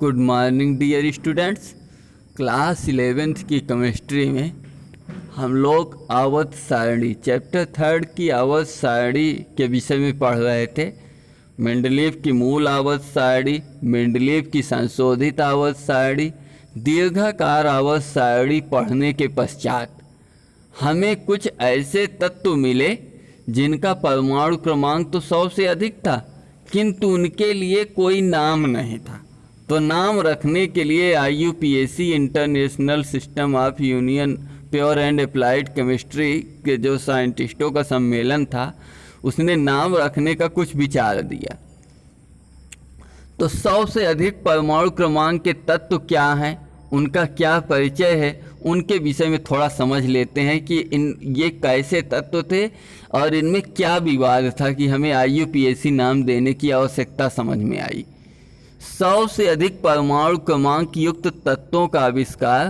Good morning dear students. Class 11th की chemistry में हम लोग आवर्त सारणी चैप्टर 3 की आवर्त सारणी के विषय में पढ़ रहे थे। मेंडलीव की मूल आवर्त सारणी, मेंडलीव की संशोधित आवर्त सारणी, दीर्घाकार आवर्त सारणी पढ़ने के पश्चात हमें कुछ ऐसे तत्व मिले जिनका परमाणु क्रमांक तो 100 से अधिक था, किंतु उनके लिए कोई नाम नहीं था। तो नाम रखने के लिए IUPAC international system of union pure and applied chemistry के जो साइंटिस्टों का सम्मेलन था, उसने नाम रखने का कुछ विचार दिया। तो 100 से अधिक परमाणु क्रमांक के तत्व क्या हैं, उनका क्या परिचय है, उनके विषय में थोड़ा समझ लेते हैं कि ये कैसे तत्व थे और इनमें क्या विवाद था कि हमें IUPAC नाम देने की आवश्यकता समझ में आई। 100 से अधिक परमाणु क्रमांक युक्त तत्वों का आविष्कार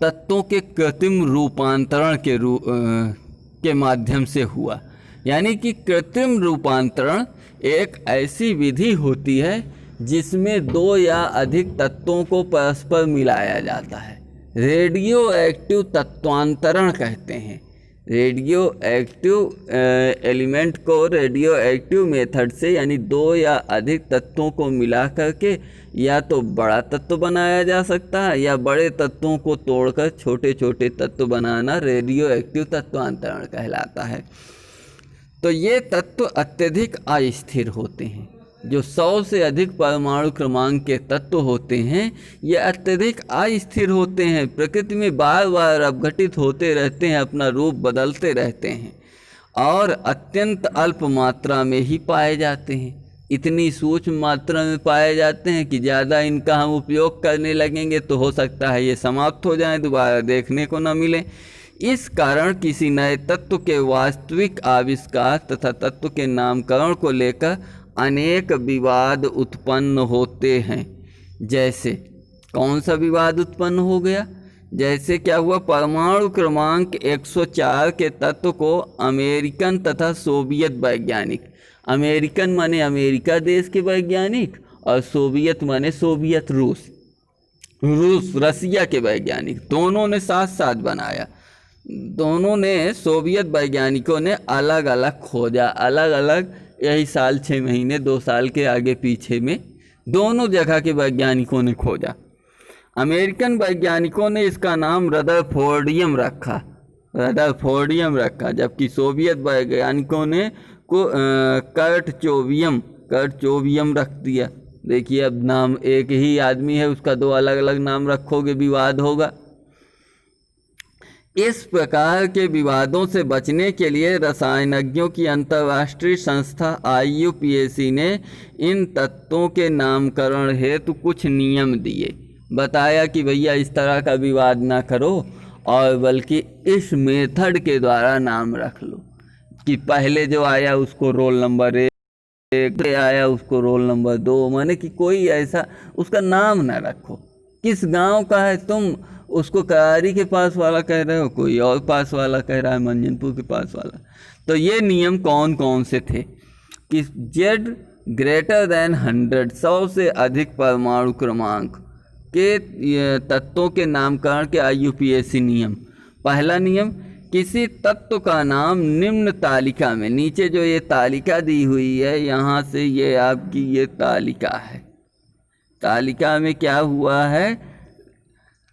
तत्वों के कृत्रिम रूपांतरण के माध्यम से हुआ। यानी कि कृत्रिम रूपांतरण एक ऐसी विधि होती है जिसमें दो या अधिक तत्वों को परस्पर मिलाया जाता है। रेडियो एक्टिव तत्वांतरण कहते हैं। रेडियो एक्टिव एलिमेंट को रेडियो एक्टिव मेथड से, यानी दो या अधिक तत्वों को मिला करके या तो बड़ा तत्व बनाया जा सकता है या बड़े तत्वों को तोड़कर छोटे छोटे तत्व बनाना रेडियो एक्टिव तत्वांतरण कहलाता है। तो ये तत्व अत्यधिक अस्थिर होते हैं। जो 100 से अधिक परमाणु क्रमांक के तत्व होते हैं ये अत्यधिक अस्थिर होते हैं, प्रकृति में बार बार अपघटित होते रहते हैं, अपना रूप बदलते रहते हैं और अत्यंत अल्प मात्रा में ही पाए जाते हैं। इतनी सूक्ष्म मात्रा में पाए जाते हैं कि ज़्यादा इनका हम उपयोग करने लगेंगे तो हो सकता है ये समाप्त हो जाएं, दोबारा देखने को न मिले। इस कारण किसी नए तत्व के वास्तविक आविष्कार तथा तत्व के नामकरण को लेकर अनेक विवाद उत्पन्न होते हैं। जैसे कौन सा विवाद उत्पन्न हो गया? जैसे क्या हुआ, परमाणु क्रमांक 104 के तत्व को अमेरिकन तथा सोवियत वैज्ञानिक, अमेरिकन माने अमेरिका देश के वैज्ञानिक और सोवियत माने सोवियत रसिया के वैज्ञानिक, दोनों ने साथ साथ बनाया। दोनों ने, सोवियत वैज्ञानिकों ने अलग अलग खोजा, अलग अलग, यही साल 6 महीने 2 साल के आगे पीछे में दोनों जगह के वैज्ञानिकों ने खोजा। अमेरिकन वैज्ञानिकों ने इसका नाम रदरफोर्डियम रखा, जबकि सोवियत वैज्ञानिकों ने कर्टचोवियम रख दिया। देखिए, अब नाम एक ही आदमी है, उसका 2 अलग अलग नाम रखोगे, विवाद होगा। इस प्रकार के विवादों से बचने के लिए रसायनज्ञों की अंतर्राष्ट्रीय संस्था IUPAC ने इन तत्वों के नामकरण हेतु कुछ नियम दिए। बताया कि भैया इस तरह का विवाद ना करो और बल्कि इस मेथड के द्वारा नाम रख लो कि पहले जो आया उसको रोल नंबर 1 आया, उसको रोल नंबर 2, माने कि कोई ऐसा उसका नाम ना रखो। किस गांव का है, तुम उसको करारी के पास वाला कह रहे हो, कोई और पास वाला कह रहा है मंजनपुर के पास वाला। तो ये नियम कौन कौन से थे कि Z ग्रेटर देन 100 से अधिक परमाणु क्रमांक के तत्वों के नामकरण के IUPAC नियम। पहला नियम, किसी तत्व का नाम निम्न तालिका में, नीचे जो ये तालिका दी हुई है, यहाँ से ये आपकी ये तालिका है, तालिका में क्या हुआ है,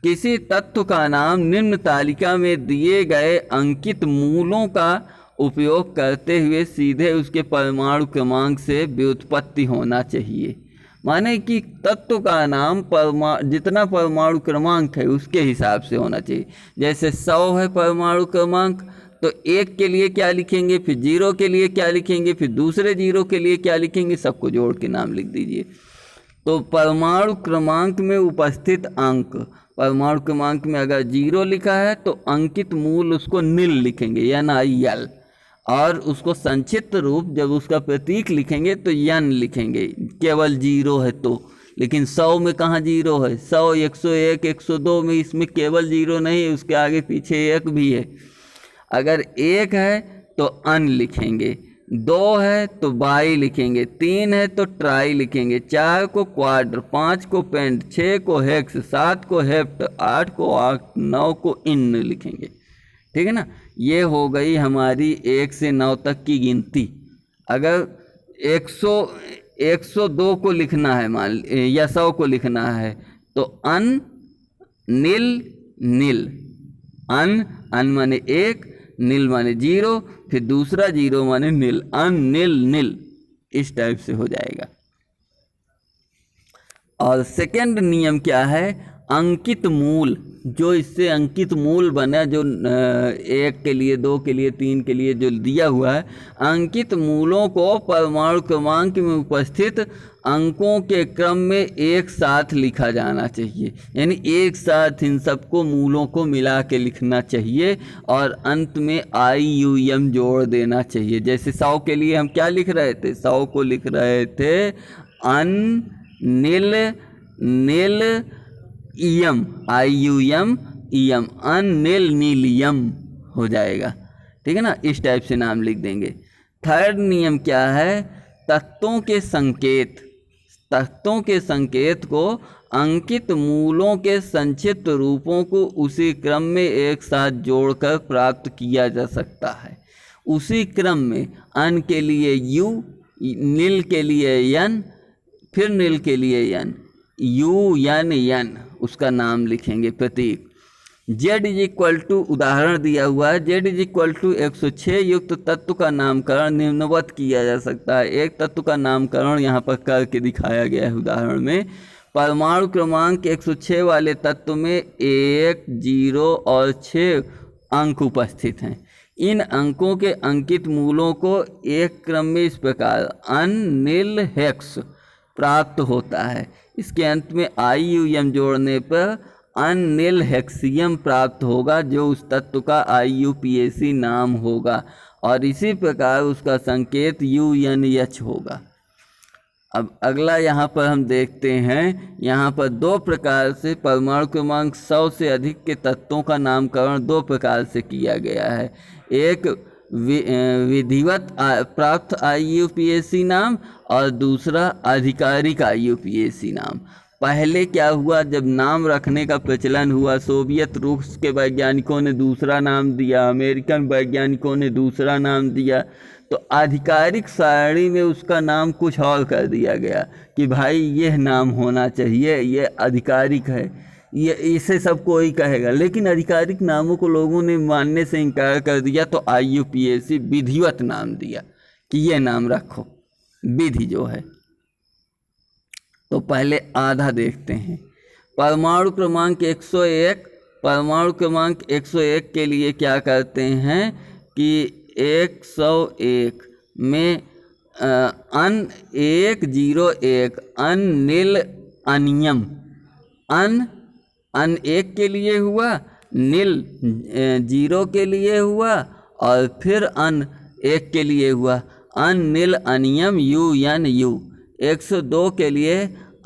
किसी तत्व का नाम निम्न तालिका में दिए गए अंकित मूलों का उपयोग करते हुए सीधे उसके परमाणु क्रमांक से व्युत्पत्ति होना चाहिए। माने कि तत्व का नाम जितना परमाणु क्रमांक है उसके हिसाब से होना चाहिए। जैसे 100 है परमाणु क्रमांक, तो 1 के लिए क्या लिखेंगे, फिर 0 के लिए क्या लिखेंगे, फिर दूसरे 0 के लिए क्या लिखेंगे, सबको जोड़ के नाम लिख दीजिए। तो परमाणु क्रमांक में उपस्थित अंक, परमाणु क्रमांक में अगर 0 लिखा है तो अंकित मूल उसको निल लिखेंगे, NIL, और उसको संक्षिप्त रूप जब उसका प्रतीक लिखेंगे तो यन लिखेंगे, केवल 0 है तो। लेकिन 100 में कहाँ 0 है, 100, 101, 102 में इसमें केवल 0 नहीं है, उसके आगे पीछे 1 भी है। अगर 1 है तो अन लिखेंगे, 2 है तो बाई लिखेंगे, 3 है तो ट्राई लिखेंगे, 4 को क्वाड्र, 5 को पेंट, 6 को हेक्स, 7 को हेप्ट, 8 को ऑक्ट, 9 को इन लिखेंगे। ठीक है ना। ये हो गई हमारी 1 से 9 तक की गिनती। अगर 102 को लिखना है मान या 100 को लिखना है तो अन नील नील, अन माने 1, नील माने 0, फिर दूसरा 0 माने नील, अन नील नील, इस टाइप से हो जाएगा। और सेकंड नियम क्या है, अंकित मूल, जो इससे अंकित मूल बना, जो 1 के लिए, 2 के लिए, 3 के लिए जो दिया हुआ है, अंकित मूलों को परमाणु क्रमांक में उपस्थित अंकों के क्रम में एक साथ लिखा जाना चाहिए। यानी एक साथ इन सबको मूलों को मिला के लिखना चाहिए और अंत में IUM जोड़ देना चाहिए। जैसे 100 के लिए हम क्या लिख रहे थे, 100 को लिख रहे थे अन नील नील इयम, IUM इयम, अन नील नीलियम हो जाएगा। ठीक है ना, इस टाइप से नाम लिख देंगे। थर्ड नियम क्या है, तत्वों के संकेत, तत्वों के संकेत को अंकित मूलों के संक्षिप्त रूपों को उसी क्रम में एक साथ जोड़कर प्राप्त किया जा सकता है। उसी क्रम में अन के लिए U, नील के लिए N, फिर नील के लिए N, UN उसका नाम लिखेंगे, प्रतीक। Z इज इक्वल टू, उदाहरण दिया हुआ है, Z इज इक्वल टू 106 युक्त तत्व का नामकरण निम्नवत किया जा सकता है। एक तत्व का नामकरण यहाँ पर करके दिखाया गया है उदाहरण में। परमाणु क्रमांक 106 वाले तत्व में 1, 0 और 6 अंक उपस्थित हैं। इन अंकों के अंकित मूलों को एक क्रम में इस प्रकार अन नील हेक्स प्राप्त होता है। इसके अंत में IUM जोड़ने पर अन नील हेक्सियम प्राप्त होगा, जो उस तत्व का IUPAC नाम होगा और इसी प्रकार उसका संकेत UNH होगा। अब अगला यहाँ पर हम देखते हैं, यहाँ पर 2 प्रकार से परमाणु क्रमांक 100 से अधिक के तत्वों का नामकरण 2 प्रकार से किया गया है। एक विधिवत प्राप्त IUPAC नाम और दूसरा आधिकारिक IUPAC नाम। पहले क्या हुआ, जब नाम रखने का प्रचलन हुआ, सोवियत रूस के वैज्ञानिकों ने दूसरा नाम दिया, अमेरिकन वैज्ञानिकों ने दूसरा नाम दिया, तो आधिकारिक सारणी में उसका नाम कुछ और कर दिया गया कि भाई यह नाम होना चाहिए, ये आधिकारिक है, ये इसे सब कोई कहेगा। लेकिन आधिकारिक नामों को लोगों ने मानने से इनकार कर दिया, तो IUPAC विधिवत नाम दिया कि ये नाम रखो, विधि जो है। तो पहले आधा देखते हैं। परमाणु क्रमांक 101, परमाणु क्रमांक 101 के लिए क्या करते हैं कि 101 में अन 101 अन नील अनियम, अन 1 के लिए हुआ, नील 0 के लिए हुआ और फिर अन 1 के लिए हुआ, अन नील अनियम UNU। 102 के लिए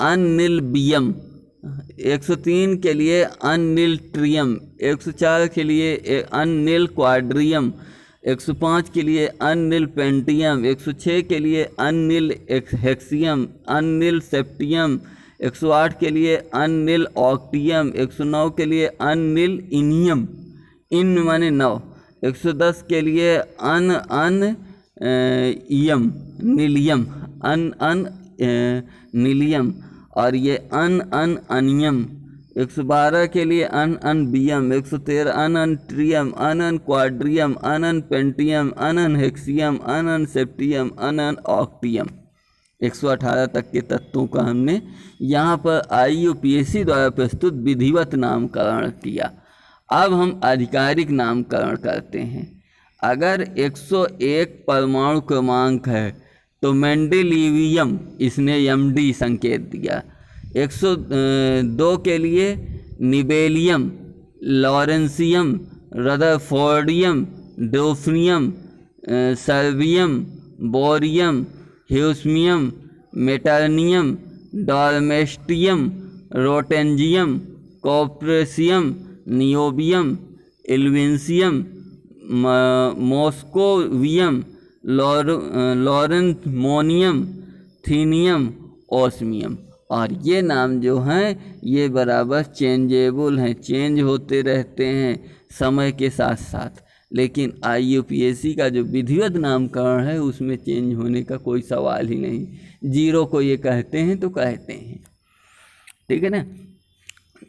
अन नील बियम, 103 के लिए अन नील ट्रियम, 104 के लिए अन नील क्वाड्रियम, 105 के लिए अन नील पेंटियम, 106 के लिए अन नील हेक्सियम, अन नील सेप्टियम, 108 के लिए अन नील ऑक्टियम, 109 के लिए अन नील इनियम, इन माने 9, 110 के लिए अन इयम नीलियम, अन नीलियम, और ये अन अनियम। 112 के लिए अन बियम, 113 अन ट्रियम, अन क्वाड्रियम, अन पेंटियम, अन हेक्सियम, अन सेप्टियम, अन ऑक्टियम। 118 तक के तत्वों का हमने यहाँ पर IUPAC द्वारा प्रस्तुत विधिवत नामकरण किया। अब हम आधिकारिक नामकरण करते हैं। अगर 101 परमाणु क्रमांक है तो मेंडेलिवियम, इसने MD संकेत दिया। 102 के लिए nobelium, lawrencium, rutherfordium, dubnium, seaborgium, bohrium, hassium, meitnerium, darmstadtium, roentgenium, copernicium, नियोबियम, इल्विंसियम, मॉस्कोवियम, लॉरेंथमोनियम, थीनियम, ऑस्मियम। और ये नाम जो हैं ये बराबर चेंजेबल हैं, चेंज होते रहते हैं समय के साथ साथ। लेकिन IUPAC का जो विधिवत नामकरण है उसमें चेंज होने का कोई सवाल ही नहीं। 0 को ये कहते हैं तो कहते हैं, ठीक है ना।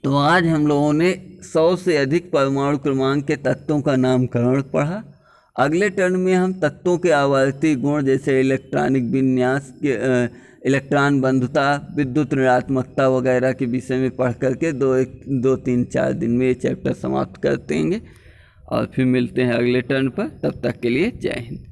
तो आज हम लोगों ने 100 से अधिक परमाणु क्रमांक के तत्वों का नामकरण पढ़ा। अगले टर्न में हम तत्वों के आवर्ती गुण जैसे इलेक्ट्रॉनिक विन्यास के इलेक्ट्रॉन बंधुता, विद्युत ऋणात्मकता वगैरह के विषय में पढ़ करके 2-3-4 दिन में ये चैप्टर समाप्त कर देंगे और फिर मिलते हैं अगले टर्न पर। तब तक के लिए जय हिंद।